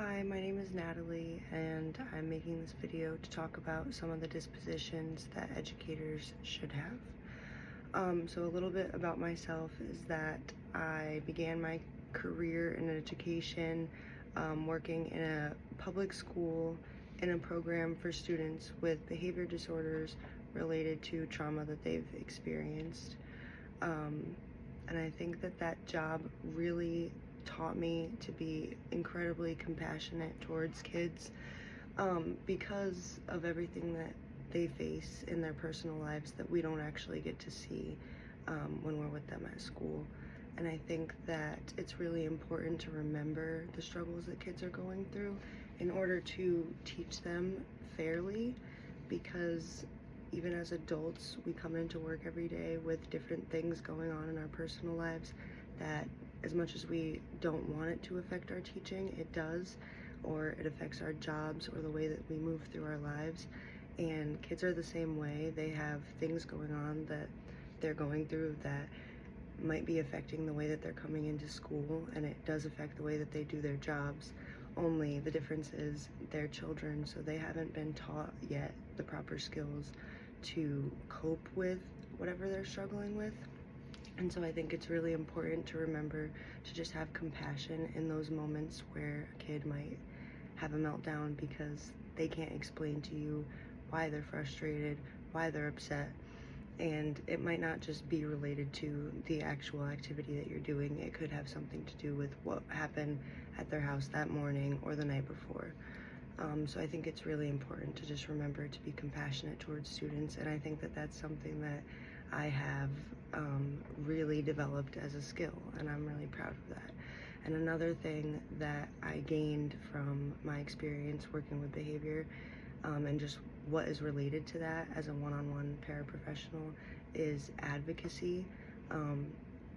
Hi, my name is Natalie, and I'm making this video to talk about some of the dispositions that educators should have. So a little bit about myself is that I began my career in education working in a public school in a program for students with behavior disorders related to trauma that they've experienced. And I think that that job really taught me to be incredibly compassionate towards kids because of everything that they face in their personal lives that we don't actually get to see when we're with them at school. And I think that it's really important to remember the struggles that kids are going through in order to teach them fairly, because even as adults, we come into work every day with different things going on in our personal lives that, as much as we don't want it to affect our teaching, it does, or it affects our jobs or the way that we move through our lives. And kids are the same way. They have things going on that they're going through that might be affecting the way that they're coming into school, and it does affect the way that they do their jobs. Only the difference is they're children, so they haven't been taught yet the proper skills to cope with whatever they're struggling with. And so I think it's really important to remember to just have compassion in those moments where a kid might have a meltdown because they can't explain to you why they're frustrated, why they're upset. And it might not just be related to the actual activity that you're doing. It could have something to do with what happened at their house that morning or the night before. So I think it's really important to just remember to be compassionate towards students, and I think that that's something that I have really developed as a skill, and I'm really proud of that. And another thing that I gained from my experience working with behavior and just what is related to that as a one-on-one paraprofessional is advocacy.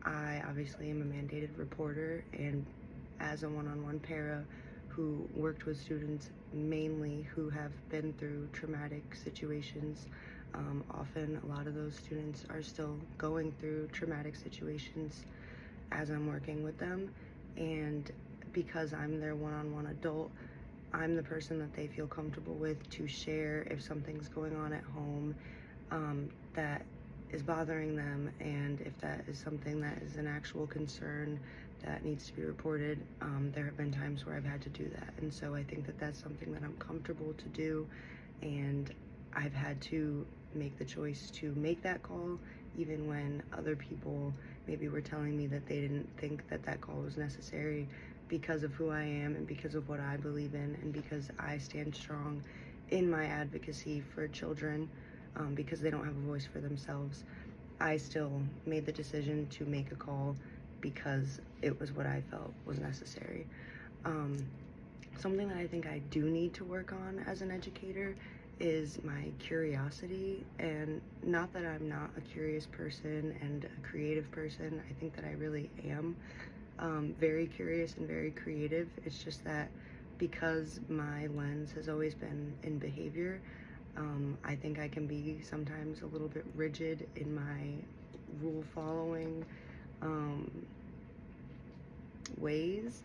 I obviously am a mandated reporter, and as a one-on-one para who worked with students mainly who have been through traumatic situations, often a lot of those students are still going through traumatic situations as I'm working with them. And because I'm their one-on-one adult, I'm the person that they feel comfortable with to share if something's going on at home that is bothering them, and if that is something that is an actual concern that needs to be reported. There have been times where I've had to do that, and so I think that that's something that I'm comfortable to do, and I've had to make the choice to make that call even when other people maybe were telling me that they didn't think that that call was necessary, because of who I am and because of what I believe in, and because I stand strong in my advocacy for children because they don't have a voice for themselves. I still made the decision to make a call because it was what I felt was necessary. Something that I think I do need to work on as an educator is my curiosity, and not that I'm not a curious person and a creative person. I think that I really am very curious and very creative. It's just that because my lens has always been in behavior, I think I can be sometimes a little bit rigid in my rule following ways.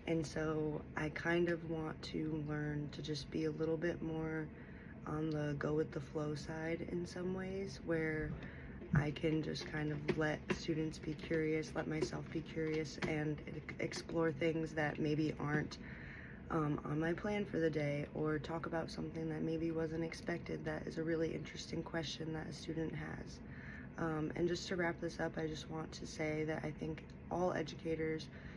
And so I kind of want to learn to just be a little bit more on the go with the flow side in some ways, where I can just kind of let students be curious, let myself be curious, and explore things that maybe aren't on my plan for the day, or talk about something that maybe wasn't expected that is a really interesting question that a student has. And just to wrap this up, I just want to say that I think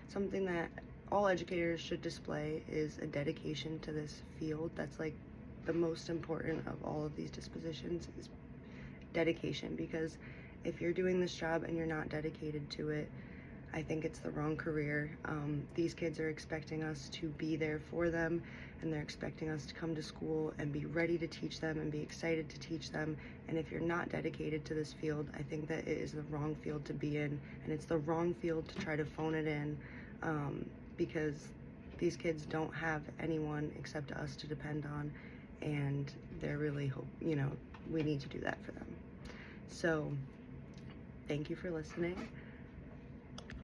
something that all educators should display is a dedication to this field. That's like the most important of all of these dispositions, is dedication, because if you're doing this job and you're not dedicated to it, I think it's the wrong career. These kids are expecting us to be there for them, and they're expecting us to come to school and be ready to teach them and be excited to teach them. And if you're not dedicated to this field, I think that it is the wrong field to be in, and it's the wrong field to try to phone it in, because these kids don't have anyone except us to depend on, and they're really we need to do that for them. So thank you for listening.